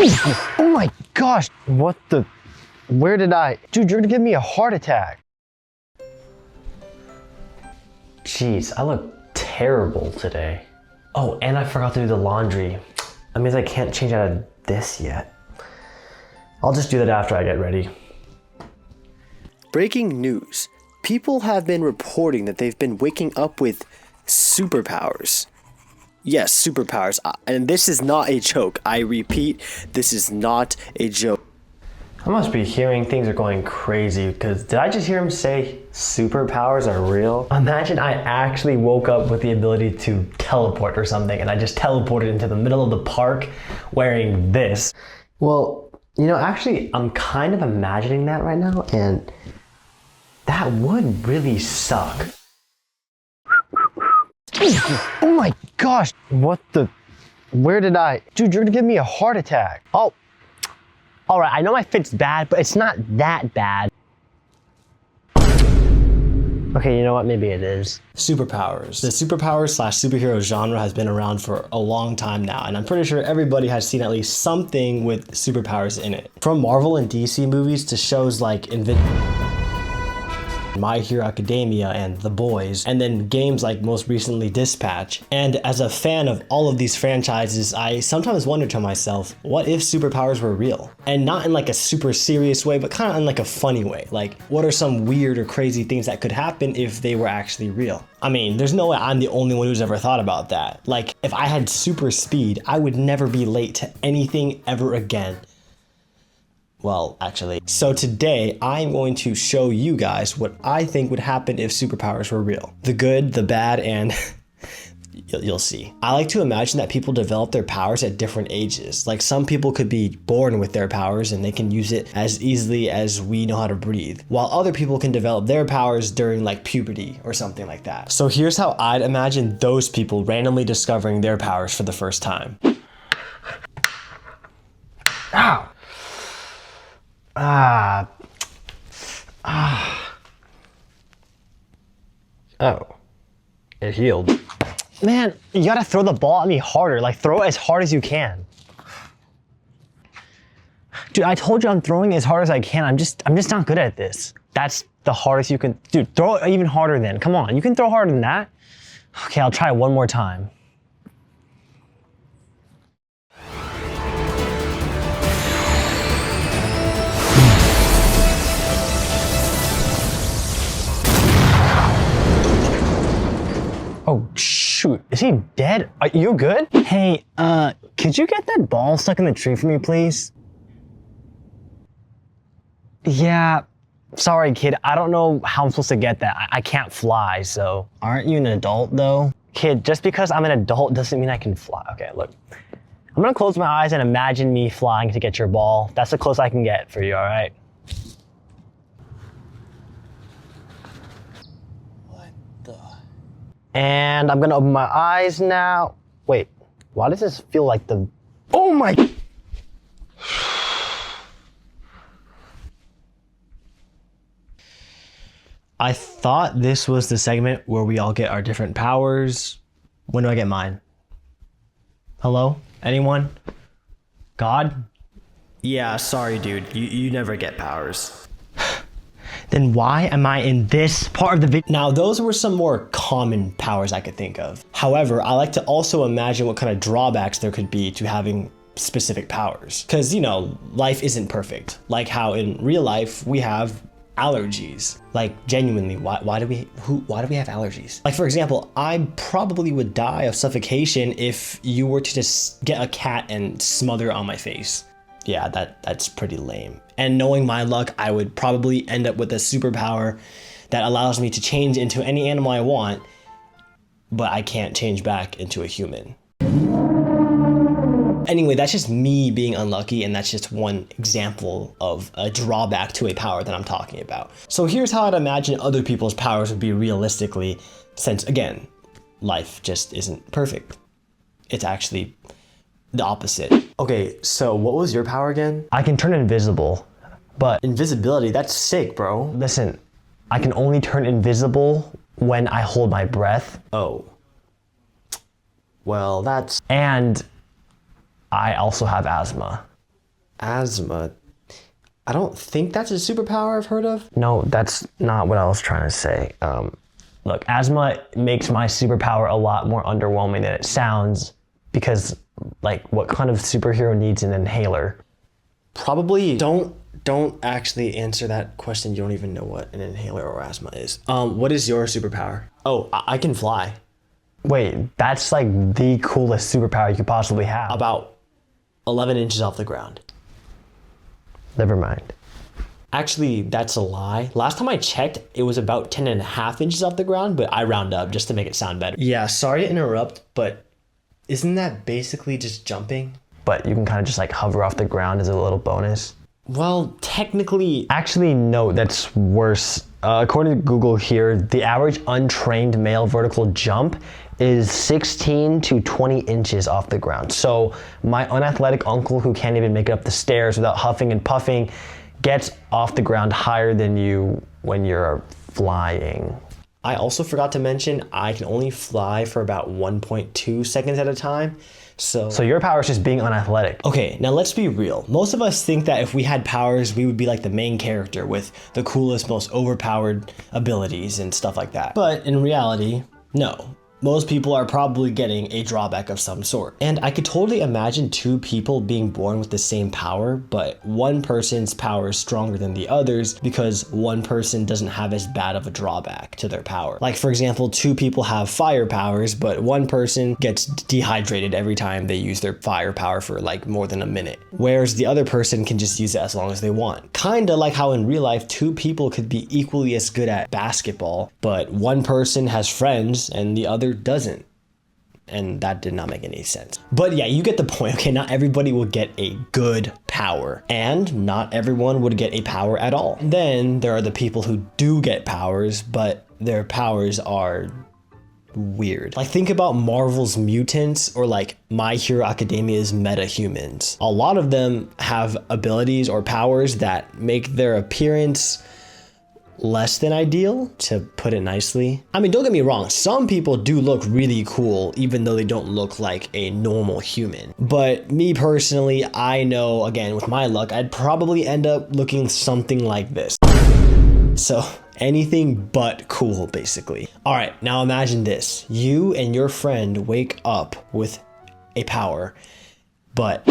Oh my gosh, what the, where did I, dude, you're gonna give me a heart attack. Jeez, I look terrible today. Oh, and I forgot to do the laundry. That means I can't change out of this yet. I'll just do that after I get ready. Breaking news. People have been reporting that they've been waking up with superpowers. Yes, superpowers. And this is not a joke. I repeat, this is not a joke. I must be hearing things are going crazy, because did I just hear him say superpowers are real? Imagine I actually woke up with the ability to teleport or something, and I just teleported into the middle of the park wearing this. Well, you know, actually, I'm kind of imagining that right now, and that would really suck. Oh my gosh, what the, where did I, dude, you're gonna give me a heart attack. Oh. All right, I know my fit's bad, but it's not that bad. Okay, you know what? Maybe it is. Superpowers. The superpower/superhero genre has been around for a long time now, and I'm pretty sure everybody has seen at least something with superpowers in it. From Marvel and DC movies to shows like Invincible, My Hero Academia, and The Boys, and then games like most recently Dispatch. And as a fan of all of these franchises, I sometimes wonder to myself, what if superpowers were real? And not in like a super serious way, but kind of in like a funny way. Like, what are some weird or crazy things that could happen if they were actually real? I mean, there's no way I'm the only one who's ever thought about that. Like, if I had super speed, I would never be late to anything ever again. Well, actually. So today, I'm going to show you guys what I think would happen if superpowers were real. The good, the bad, and you'll see. I like to imagine that people develop their powers at different ages. Like, some people could be born with their powers and they can use it as easily as we know how to breathe, while other people can develop their powers during like puberty or something like that. So here's how I'd imagine those people randomly discovering their powers for the first time. Ow! Oh, it healed. Man, you gotta throw the ball at me harder. Like, throw it as hard as you can. Dude, I told you I'm throwing as hard as I can. I'm just not good at this. That's the hardest you can. Dude, throw it even harder then. Come on, you can throw harder than that. Okay, I'll try one more time. Oh shoot, is he dead? Are you good? Hey, could you get that ball stuck in the tree for me, please? Yeah, sorry kid, I don't know how I'm supposed to get that. I can't fly, so. Aren't you an adult though? Kid, just because I'm an adult doesn't mean I can fly. Okay, look. I'm gonna close my eyes and imagine me flying to get your ball. That's the closest I can get for you, all right? And I'm gonna open my eyes now. Wait, why does this feel like the, oh my. I thought this was the segment where we all get our different powers. When do I get mine? Hello? Anyone? God? Yeah, sorry dude, you never get powers. Then why am I in this part of the video? Now, those were some more common powers I could think of. However, I like to also imagine what kind of drawbacks there could be to having specific powers. Because, you know, life isn't perfect. Like how in real life, we have allergies. Like, genuinely, why do we have allergies? Like, for example, I probably would die of suffocation if you were to just get a cat and smother it on my face. Yeah, that's pretty lame. And knowing my luck, I would probably end up with a superpower that allows me to change into any animal I want, but I can't change back into a human. Anyway, that's just me being unlucky, and that's just one example of a drawback to a power that I'm talking about. So here's how I'd imagine other people's powers would be realistically, since again, life just isn't perfect. It's actually the opposite. Okay, so what was your power again? I can turn invisible, but invisibility, that's sick, bro. Listen, I can only turn invisible when I hold my breath. Oh. Well, that's... And I also have asthma. Asthma. I don't think that's a superpower I've heard of. No, that's not what I was trying to say. Look, asthma makes my superpower a lot more underwhelming than it sounds because, like, what kind of superhero needs an inhaler? Probably don't actually answer that question. You don't even know what an inhaler or asthma is. What is your superpower? Oh, I can fly. Wait, that's like the coolest superpower you could possibly have. About 11 inches off the ground. Never mind. Actually, that's a lie. Last time I checked, it was about 10 and a half inches off the ground, but I round up just to make it sound better. Yeah, sorry to interrupt, but isn't that basically just jumping? But you can kind of just like hover off the ground as a little bonus. Well, technically... Actually, no, that's worse. According to Google here, the average untrained male vertical jump is 16 to 20 inches off the ground. So my unathletic uncle who can't even make it up the stairs without huffing and puffing gets off the ground higher than you when you're flying. I also forgot to mention I can only fly for about 1.2 seconds at a time. So your power is just being unathletic. Okay, now let's be real. Most of us think that if we had powers, we would be like the main character with the coolest, most overpowered abilities and stuff like that. But in reality, no. Most people are probably getting a drawback of some sort. And I could totally imagine two people being born with the same power, but one person's power is stronger than the other's because one person doesn't have as bad of a drawback to their power. Like for example, two people have fire powers, but one person gets dehydrated every time they use their fire power for like more than a minute, whereas the other person can just use it as long as they want. Kinda like how in real life, two people could be equally as good at basketball, but one person has friends and the other doesn't. And that did not make any sense. But yeah, you get the point. Okay, not everybody will get a good power, and not everyone would get a power at all. Then there are the people who do get powers, but their powers are weird. Like think about Marvel's mutants or like My Hero Academia's metahumans. A lot of them have abilities or powers that make their appearance less than ideal, to put it nicely. I mean, don't get me wrong, some people do look really cool even though they don't look like a normal human. But me personally, I know, again, with my luck, I'd probably end up looking something like this. So anything but cool, basically. All right, now imagine this. You and your friend wake up with a power, but...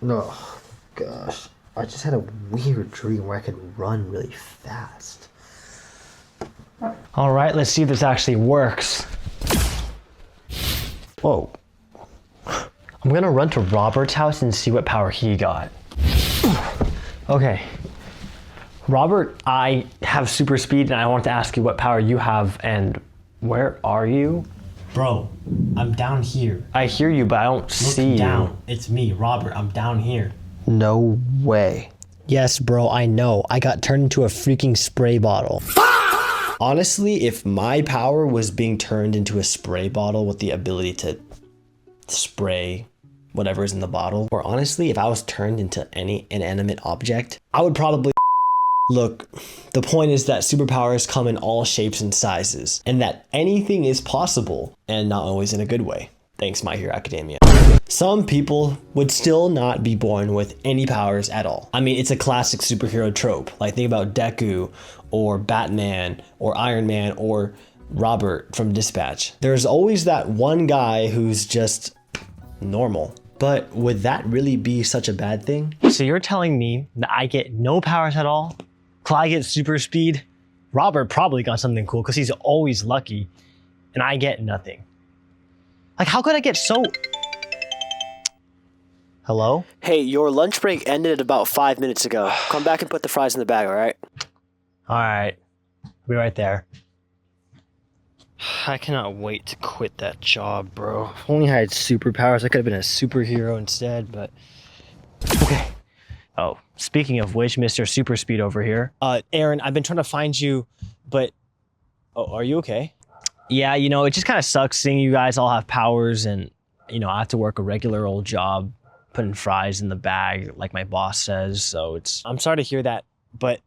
Oh, gosh. I just had a weird dream where I could run really fast. All right, let's see if this actually works. Whoa. I'm gonna run to Robert's house and see what power he got. Okay. Robert, I have super speed and I want to ask you what power you have and where are you? Bro, I'm down here. I hear you, but I don't see you. Down. It's me, Robert. I'm down here. No way. Yes, bro, I know. I got turned into a freaking spray bottle. Honestly, if my power was being turned into a spray bottle with the ability to spray whatever is in the bottle, or honestly, if I was turned into any inanimate object, I would probably... Look, the point is that superpowers come in all shapes and sizes, and that anything is possible, and not always in a good way. Thanks, My Hero Academia. Some people would still not be born with any powers at all. I mean, it's a classic superhero trope. Like think about Deku, or Batman, or Iron Man, or Robert from Dispatch. There's always that one guy who's just normal. But would that really be such a bad thing? So you're telling me that I get no powers at all? Clyde gets super speed? Robert probably got something cool because he's always lucky, and I get nothing. Like, how could I get so... Hello? Hey, your lunch break ended about 5 minutes ago. Come back and put the fries in the bag, all right? All right. I'll be right there. I cannot wait to quit that job, bro. If only I had superpowers, I could have been a superhero instead, but... Okay. Oh, speaking of which, Mr. Super Speed over here. Aaron, I've been trying to find you, but... Oh, are you okay? Yeah, you know, it just kind of sucks seeing you guys all have powers and, you know, I have to work a regular old job putting fries in the bag like my boss says, so it's... I'm sorry to hear that, but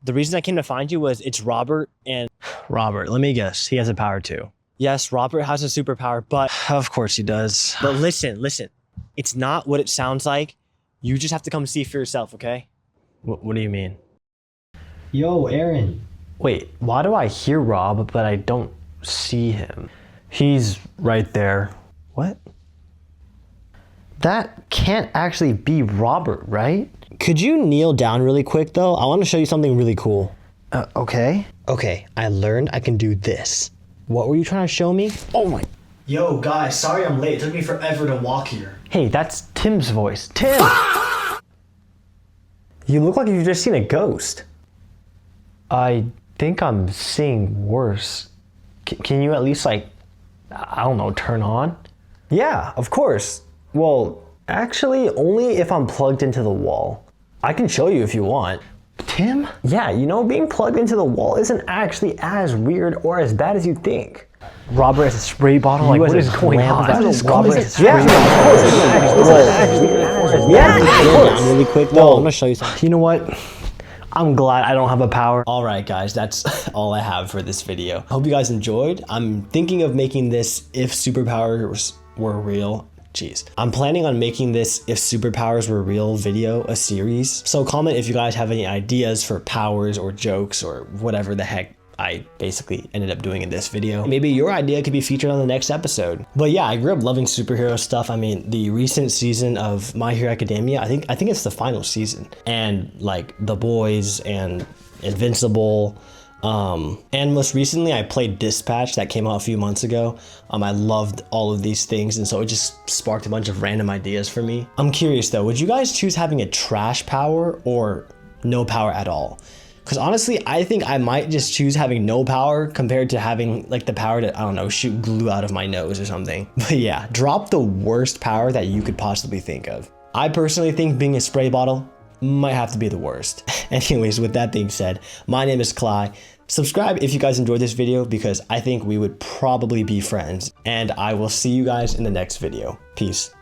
the reason I came to find you was it's Robert and... Robert, let me guess, he has a power too. Yes, Robert has a superpower, but... Of course he does. But listen, it's not what it sounds like. You just have to come see for yourself, okay? What do you mean? Yo, Aaron. Wait, why do I hear Rob, but I don't see him? He's right there. What? That can't actually be Robert, right? Could you kneel down really quick though? I want to show you something really cool. Okay. Okay, I learned I can do this. What were you trying to show me? Oh my. Yo, guys, sorry I'm late. It took me forever to walk here. Hey, that's Tim's voice. Tim! You look like you've just seen a ghost. I think I'm seeing worse. Can you at least, like, I don't know, turn on? Yeah, of course. Well, actually, only if I'm plugged into the wall. I can show you if you want. Tim? Yeah, you know, being plugged into the wall isn't actually as weird or as bad as you think. Robert has a spray bottle? Like, what is going on? Robert has a spray bottle. Yeah, really quick though. I'm gonna show you something. You know what? I'm glad I don't have a power. All right, guys, that's all I have for this video. Hope you guys enjoyed. I'm thinking of making this if superpowers were real. Jeez. I'm planning on making this if superpowers were real video a series. So comment if you guys have any ideas for powers or jokes or whatever the heck I basically ended up doing in this video. Maybe your idea could be featured on the next episode. But yeah, I grew up loving superhero stuff. I mean, the recent season of My Hero Academia, I think it's the final season. And like The Boys and Invincible. And most recently I played Dispatch that came out a few months ago. I loved all of these things, and so it just sparked a bunch of random ideas for me. I'm curious though, would you guys choose having a trash power or no power at all? Because honestly, I think I might just choose having no power compared to having like the power to, I don't know, shoot glue out of my nose or something. But yeah, drop the worst power that you could possibly think of. I personally think being a spray bottle might have to be the worst. Anyways, with that being said, my name is Cly. Subscribe if you guys enjoyed this video because I think we would probably be friends. And I will see you guys in the next video. Peace.